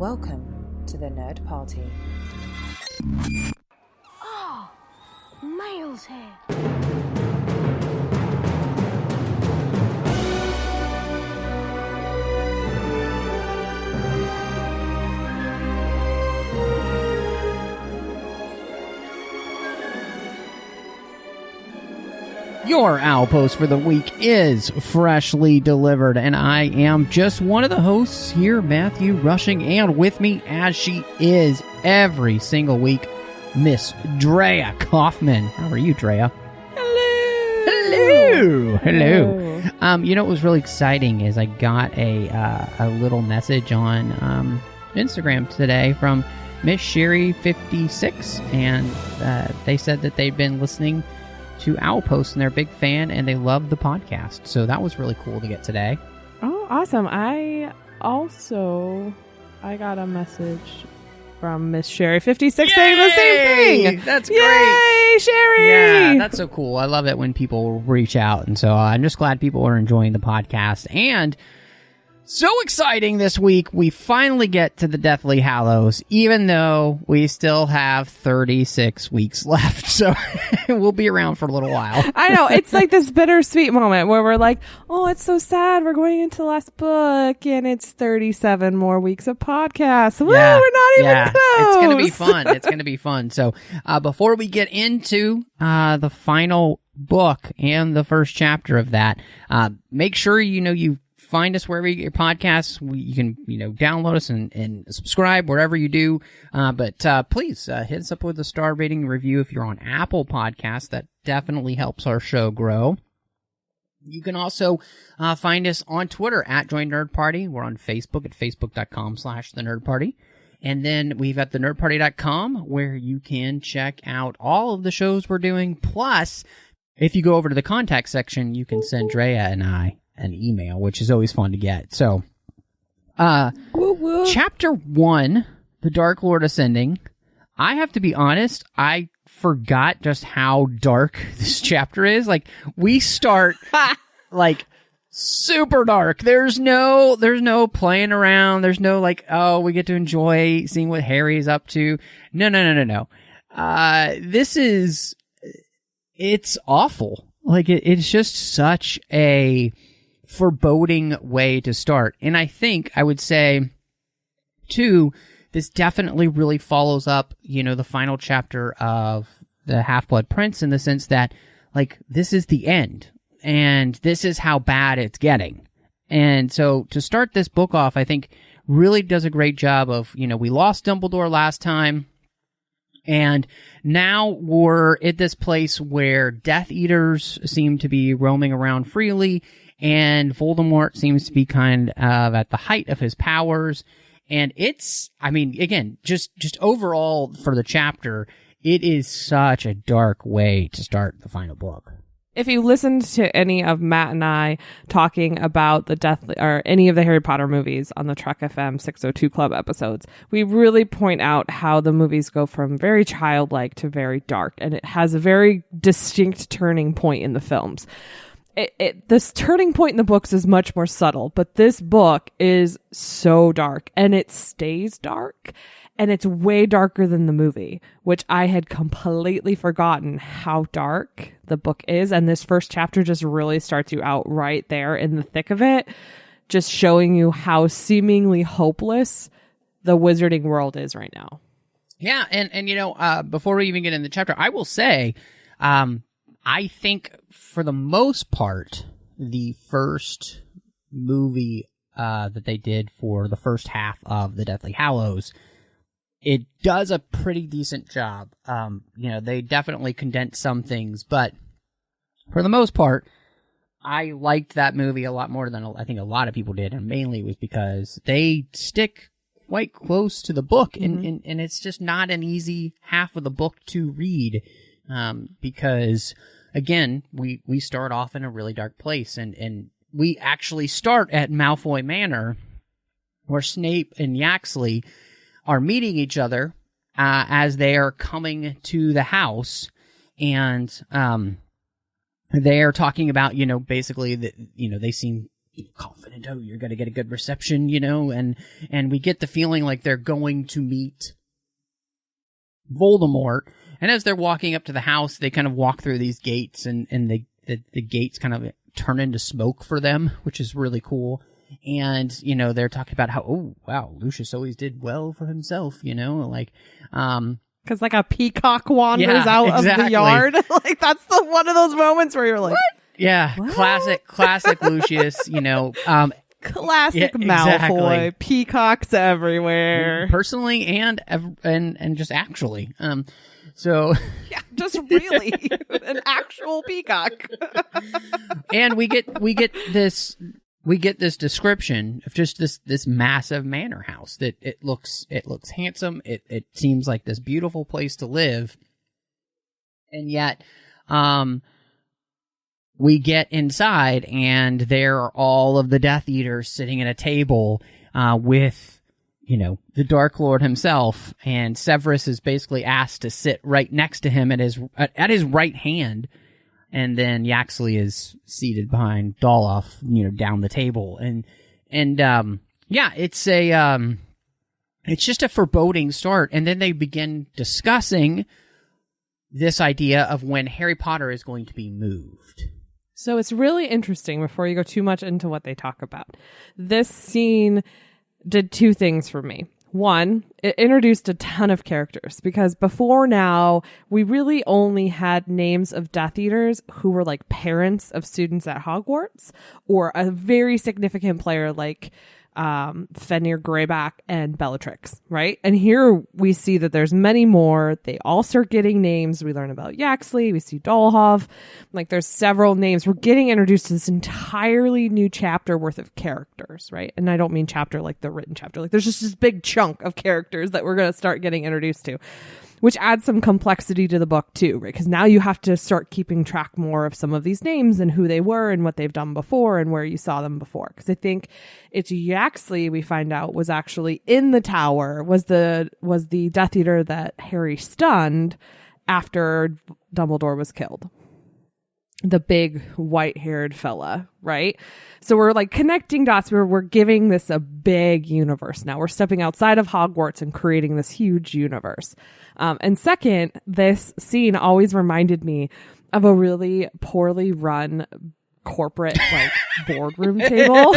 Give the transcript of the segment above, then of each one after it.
Welcome to the Nerd Party. Oh, Miles here. Your Owl Post for the week is freshly delivered, and I am just one of the hosts here, Matthew Rushing, and with me, as she is every single week, Miss Drea Coffman. How are you, Drea? Hello! You know what was really exciting is I got a little message on Instagram today from Miss Sherry56, and they said that they'd been listening to Owl Post, and they're a big fan, and they love the podcast. So that was really cool to get today. Oh, awesome. I got a message from Miss Sherry56 saying the same thing. That's great. Yay, Sherry! Yeah, that's so cool. I love it when people reach out, and so I'm just glad people are enjoying the podcast. And so exciting this week, we finally get to the Deathly Hallows, even though we still have 36 weeks left, so we'll be around for a little while. I know, it's like this bittersweet moment where we're like, oh, it's so sad, we're going into the last book, and it's 37 more weeks of podcasts. Woo, Yeah, we're not even close! It's going to be fun. So before we get into the final book and the first chapter of that, make sure you find us wherever you get your podcasts. You can, download us and subscribe wherever you do. But please hit us up with a star rating review if you're on Apple Podcasts. That definitely helps our show grow. You can also find us on Twitter at Join Nerd Party. We're on Facebook at facebook.com/The Nerd Party. And then we've got thenerdparty.com where you can check out all of the shows we're doing. Plus, if you go over to the contact section, you can send Drea and I an email, which is always fun to get. So, Chapter 1, The Dark Lord Ascending. I have to be honest, I forgot just how dark this chapter is. Like, we start, super dark. There's no playing around. There's no, we get to enjoy seeing what Harry's up to. No. It's awful. It's just such a foreboding way to start. And I would say, too, this definitely really follows up, the final chapter of the Half-Blood Prince in the sense that, this is the end. And this is how bad it's getting. And so to start this book off, I think really does a great job of, we lost Dumbledore last time. And now we're at this place where Death Eaters seem to be roaming around freely, and Voldemort seems to be kind of at the height of his powers. And again, just overall for the chapter, it is such a dark way to start the final book. If you listened to any of Matt and I talking about the Deathly or any of the Harry Potter movies on the Trek FM 602 Club episodes, we really point out how the movies go from very childlike to very dark, and it has a very distinct turning point in the films. This turning point in the books is much more subtle, but this book is so dark, and it stays dark. And it's way darker than the movie, which I had completely forgotten how dark the book is. And this first chapter just really starts you out right there in the thick of it, just showing you how seemingly hopeless the wizarding world is right now. Yeah, and before we even get in the chapter, I will say, I think for the most part, the first movie that they did for the first half of the Deathly Hallows, it does a pretty decent job. They definitely condense some things, but for the most part, I liked that movie a lot more than I think a lot of people did, and mainly it was because they stick quite close to the book, and it's just not an easy half of the book to read, because, again, we start off in a really dark place, and we actually start at Malfoy Manor, where Snape and Yaxley are meeting each other as they are coming to the house, and they are talking about, basically that, they seem confident, oh, you're going to get a good reception, you know, and we get the feeling like they're going to meet Voldemort. And as they're walking up to the house, they kind of walk through these gates, and the gates kind of turn into smoke for them, which is really cool. And, you know, they're talking about how, oh, wow, Lucius always did well for himself, you know, like, because like a peacock wanders out of the yard. Like that's one of those moments where you're like, what? Yeah, what? classic Lucius, you know, classic Malfoy, peacocks everywhere. Personally and just actually. So yeah, just really an actual peacock. And we get this description of just this massive manor house that it looks handsome. It seems like this beautiful place to live. And yet we get inside, and there are all of the Death Eaters sitting at a table with, you know, the Dark Lord himself, and Severus is basically asked to sit right next to him at his right hand, and then Yaxley is seated behind Doloff, you know, down the table, and yeah, it's just a foreboding start, and then they begin discussing this idea of when Harry Potter is going to be moved. So it's really interesting, before you go too much into what they talk about. This scene did two things for me. One, it introduced a ton of characters, because before now, we really only had names of Death Eaters who were like parents of students at Hogwarts, or a very significant player like Fenrir Greyback and Bellatrix, right? And here we see that there's many more. They all start getting names. We learn about Yaxley, we see Dolhov, like there's several names. We're getting introduced to this entirely new chapter worth of characters, right? And I don't mean chapter like the written chapter, like there's just this big chunk of characters that we're going to start getting introduced to, which adds some complexity to the book too, right? Because now you have to start keeping track more of some of these names and who they were and what they've done before and where you saw them before. Because I think it's Yaxley, we find out, was actually in the tower, was the Death Eater that Harry stunned after Dumbledore was killed. The big white-haired fella, right? So we're like connecting dots where we're giving this a big universe now. We're stepping outside of Hogwarts and creating this huge universe. And second, this scene always reminded me of a really poorly run corporate like boardroom table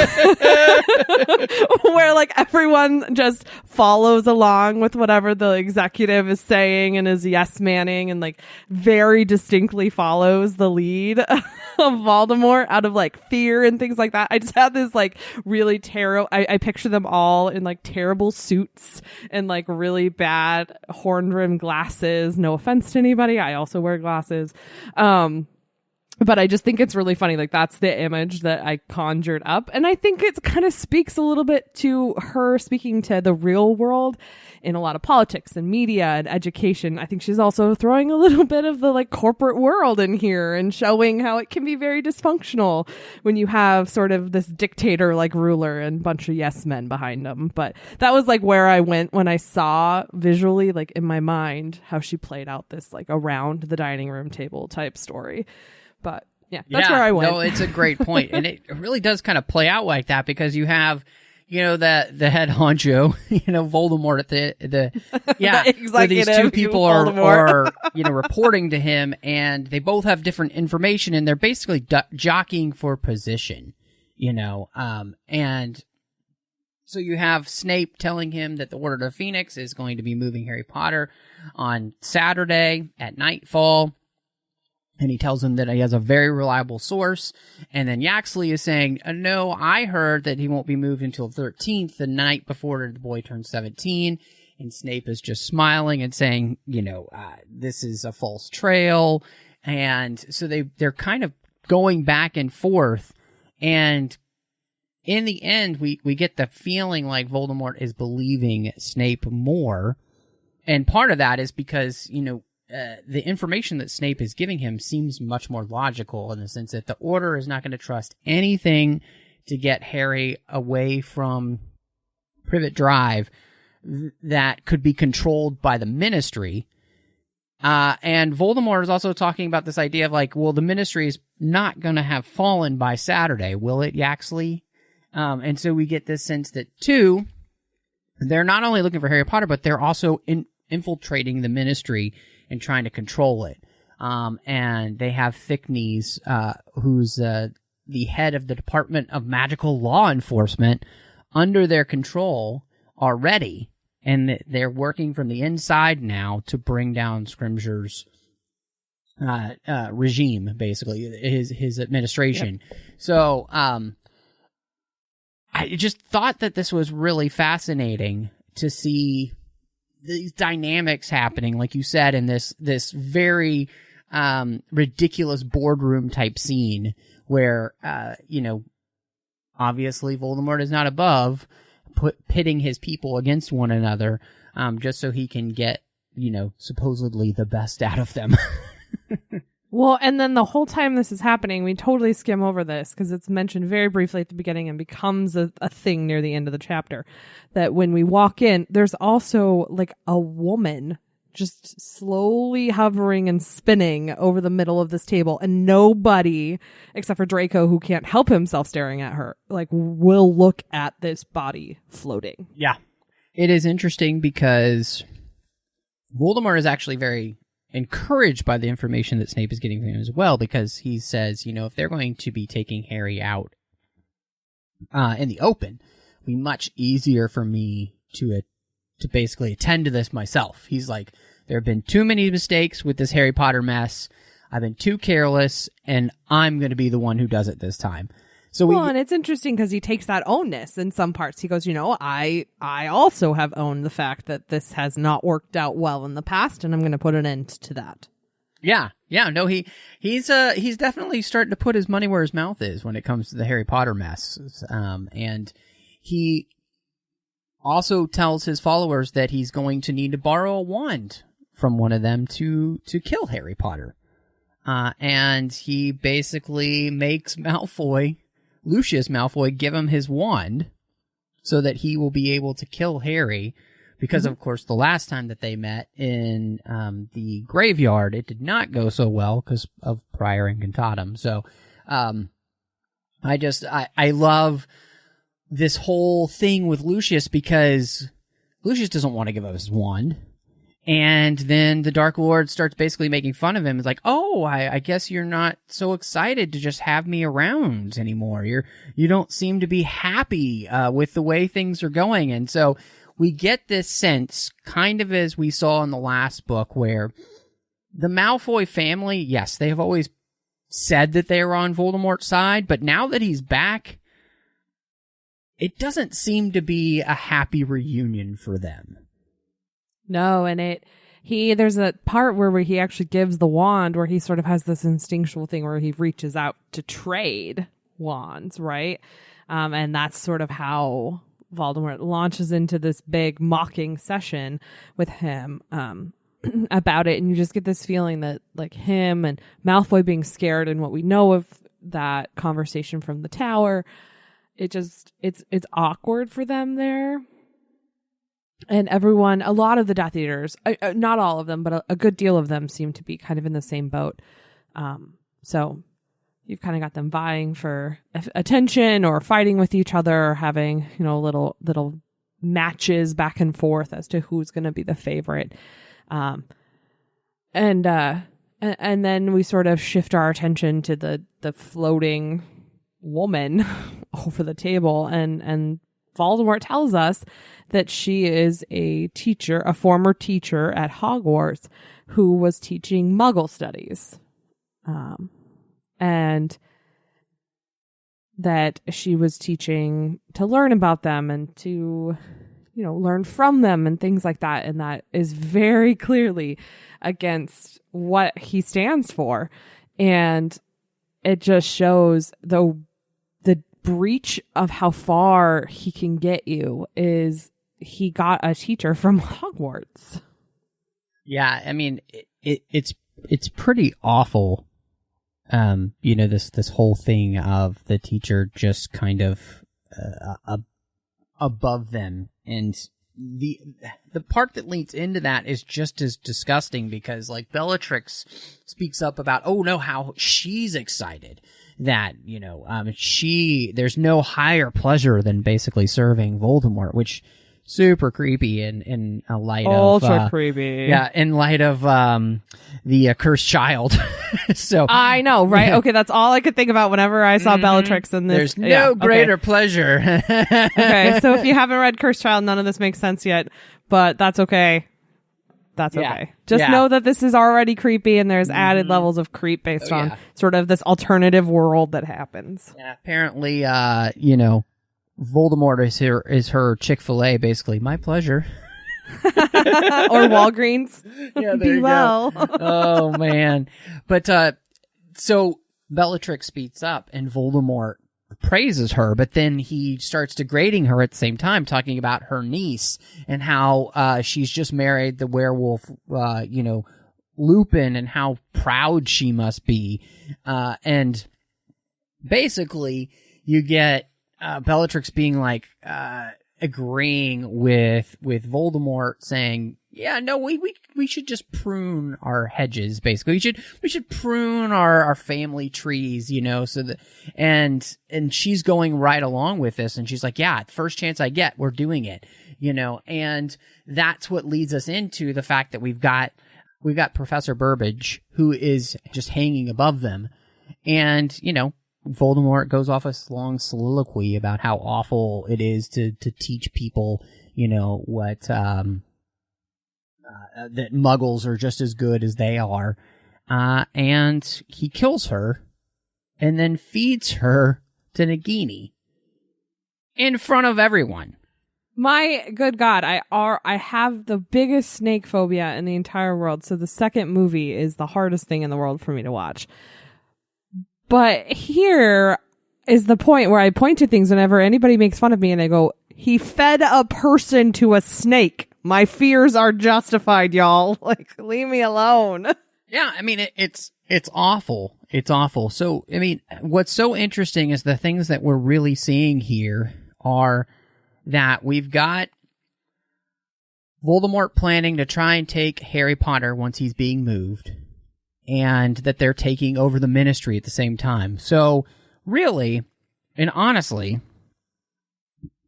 where like everyone just follows along with whatever the executive is saying and is yes manning and like very distinctly follows the lead of Voldemort out of like fear and things like that. I just had this like really terrible, I picture them all in like terrible suits and like really bad horn rimmed glasses. No offense to anybody, I also wear glasses. But I just think it's really funny. Like that's the image that I conjured up. And I think it kind of speaks a little bit to her speaking to the real world in a lot of politics and media and education. I think she's also throwing a little bit of the like corporate world in here and showing how it can be very dysfunctional when you have sort of this dictator like ruler and bunch of yes men behind them. But that was like where I went when I saw visually, like in my mind, how she played out this like around the dining room table type story. But yeah, that's where I went. No, it's a great point. And it really does kind of play out like that because you have, you know, the head honcho, you know, Voldemort at the where these two people are, you know, reporting to him, and they both have different information, and they're basically jockeying for position, you know, and so you have Snape telling him that the Order of the Phoenix is going to be moving Harry Potter on Saturday at nightfall. And he tells him that he has a very reliable source. And then Yaxley is saying, no, I heard that he won't be moved until 13th, the night before the boy turns 17. And Snape is just smiling and saying, you know, this is a false trail. And so they're kind of going back and forth. And in the end, we get the feeling like Voldemort is believing Snape more. And part of that is because, you know, the information that Snape is giving him seems much more logical in the sense that the Order is not going to trust anything to get Harry away from Privet Drive that could be controlled by the Ministry. And Voldemort is also talking about this idea of like, well, the Ministry is not going to have fallen by Saturday, will it, Yaxley? And so we get this sense that, two, they're not only looking for Harry Potter, but they're also infiltrating the ministry and trying to control it. And they have Thickneys, who's the head of the Department of Magical Law Enforcement, under their control already. And they're working from the inside now to bring down Scrimgeour's regime, basically, his administration. Yep. So I just thought that this was really fascinating to see these dynamics happening, like you said, in this very ridiculous boardroom type scene where, obviously Voldemort is not above pitting his people against one another, just so he can get, supposedly the best out of them. Well, and then the whole time this is happening, we totally skim over this because it's mentioned very briefly at the beginning and becomes a thing near the end of the chapter, that when we walk in, there's also like a woman just slowly hovering and spinning over the middle of this table, and nobody except for Draco, who can't help himself staring at her, like, will look at this body floating. Yeah. It is interesting because Voldemort is actually very encouraged by the information that Snape is getting from him as well, because he says, if they're going to be taking Harry out in the open, it'll be much easier for me to basically attend to this myself. He's like, there have been too many mistakes with this Harry Potter mess. I've been too careless, and I'm going to be the one who does it this time. So and it's interesting because he takes that ownness in some parts. He goes, I also have owned the fact that this has not worked out well in the past, and I'm going to put an end to that. Yeah. No, he's definitely starting to put his money where his mouth is when it comes to the Harry Potter mess. And he also tells his followers that he's going to need to borrow a wand from one of them to kill Harry Potter. And he basically makes Lucius Malfoy, give him his wand so that he will be able to kill Harry, because, of course, the last time that they met in the graveyard, it did not go so well because of prior incantatum. So I love this whole thing with Lucius, because Lucius doesn't want to give up his wand. And then the Dark Lord starts basically making fun of him. It's like, oh, I guess you're not so excited to just have me around anymore. You don't seem to be happy with the way things are going. And so we get this sense, kind of as we saw in the last book, where the Malfoy family, yes, they have always said that they were on Voldemort's side, but now that he's back, it doesn't seem to be a happy reunion for them. No, and there's a part where he actually gives the wand, where he sort of has this instinctual thing where he reaches out to trade wands, right? And that's sort of how Voldemort launches into this big mocking session with him about it. And you just get this feeling that, like, him and Malfoy being scared, and what we know of that conversation from the tower, it's awkward for them there. And everyone, a lot of the Death Eaters, not all of them, but a good deal of them seem to be kind of in the same boat. So you've kind of got them vying for attention or fighting with each other, or having, little matches back and forth as to who's going to be the favorite. And then we sort of shift our attention to the floating woman over the table, and Voldemort tells us that she is a former teacher at Hogwarts who was teaching Muggle studies. And that she was teaching to learn about them and to, learn from them and things like that. And that is very clearly against what he stands for. And it just shows the breach of how far he can get you is he got a teacher from Hogwarts. Yeah, I mean, it's pretty awful. This whole thing of the teacher just kind of above them, and the part that leads into that is just as disgusting, because, like, Bellatrix speaks up about, oh no, how she's excited that, there's no higher pleasure than basically serving Voldemort, which super creepy in a light ultra creepy. Yeah, in light of the cursed child. So I know, right? Okay, that's all I could think about whenever I saw Bellatrix in this. There's no greater pleasure. Okay, so if you haven't read Cursed Child, none of this makes sense yet, but that's okay. That's okay. Just know that this is already creepy, and there's added levels of creep based on sort of this alternative world that happens. Yeah, apparently, Voldemort is her Chick-fil-A, basically. My pleasure. Or Walgreens. Yeah, there Be you well. go. Oh, man. But, so Bellatrix speaks up, and Voldemort praises her, but then he starts degrading her at the same time, talking about her niece and how she's just married the werewolf, Lupin, and how proud she must be. And basically, you get Bellatrix being like agreeing with Voldemort, saying, "Yeah, no, we should just prune our hedges. Basically, we should prune our family trees, so that." And she's going right along with this, and she's like, "Yeah, first chance I get, we're doing it," And that's what leads us into the fact that we've got Professor Burbage, who is just hanging above them, and Voldemort goes off a long soliloquy about how awful it is to teach people, what that Muggles are just as good as they are, and he kills her, and then feeds her to Nagini in front of everyone. My good God, I have the biggest snake phobia in the entire world, so the second movie is the hardest thing in the world for me to watch. But here is the point where I point to things whenever anybody makes fun of me and I go, he fed a person to a snake. My fears are justified, y'all. Like, leave me alone. Yeah, I mean, it's awful. It's awful. So, I mean, what's so interesting is the things that we're really seeing here are that we've got Voldemort planning to try and take Harry Potter once he's being moved, and that they're taking over the Ministry at the same time. So, really, and honestly,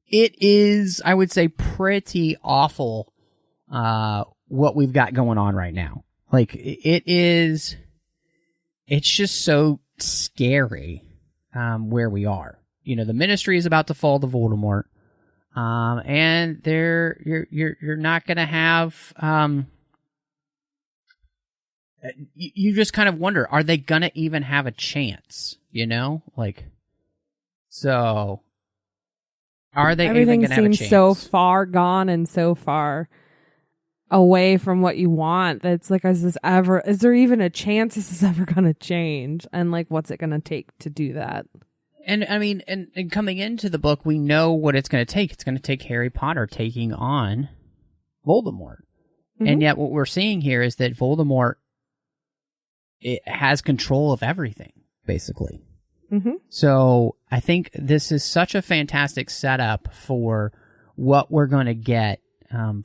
it is, I would say, pretty awful what we've got going on right now. Like, it's just so scary where we are. The Ministry is about to fall to Voldemort, and you're not going to have... you just kind of wonder, are they gonna even have a chance? So are they Everything even gonna have a chance? seems so far gone and so far away from what you want that it's like, is there even a chance this is ever gonna change? And like, what's it gonna take to do that? And I mean, and coming into the book, we know what it's gonna take. It's gonna take Harry Potter taking on Voldemort. Mm-hmm. And yet what we're seeing here is that Voldemort, it has control of everything, basically. Mm-hmm. So I think this is such a fantastic setup for what we're going to get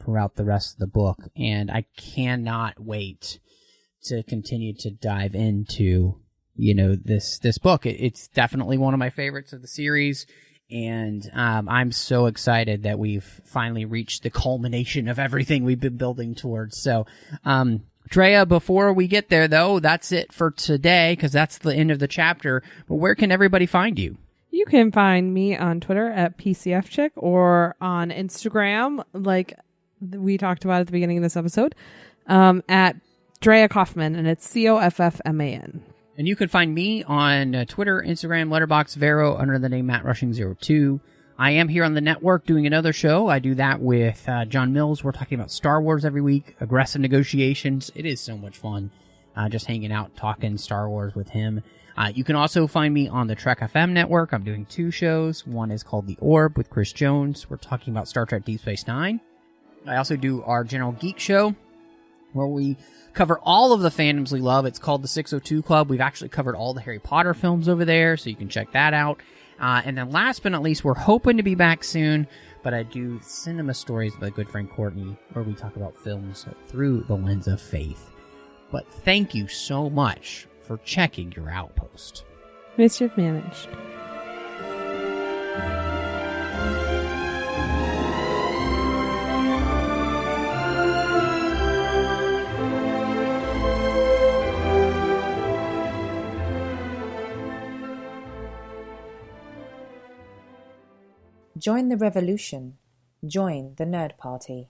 throughout the rest of the book, and I cannot wait to continue to dive into this book. It's definitely one of my favorites of the series, and I'm so excited that we've finally reached the culmination of everything we've been building towards. So Drea, before we get there, though, that's it for today, because that's the end of the chapter. But where can everybody find you? You can find me on Twitter at PCFChick, or on Instagram, like we talked about at the beginning of this episode, at Drea Coffman, and it's Coffman. And you can find me on Twitter, Instagram, Letterboxd, Vero, under the name MattRushing02. I am here on the network doing another show. I do that with John Mills. We're talking about Star Wars every week, Aggressive Negotiations. It is so much fun just hanging out, talking Star Wars with him. You can also find me on the Trek FM network. I'm doing 2 shows. One is called The Orb with Chris Jones. We're talking about Star Trek Deep Space Nine. I also do our General Geek Show, where we cover all of the fandoms we love. It's called the 602 Club. We've actually covered all the Harry Potter films over there, so you can check that out. And then last but not least, we're hoping to be back soon, but I do Cinema Stories with my good friend Courtney, where we talk about films through the lens of faith. But thank you so much for checking your Outpost. Mischief managed. Join the revolution. Join the Nerd Party.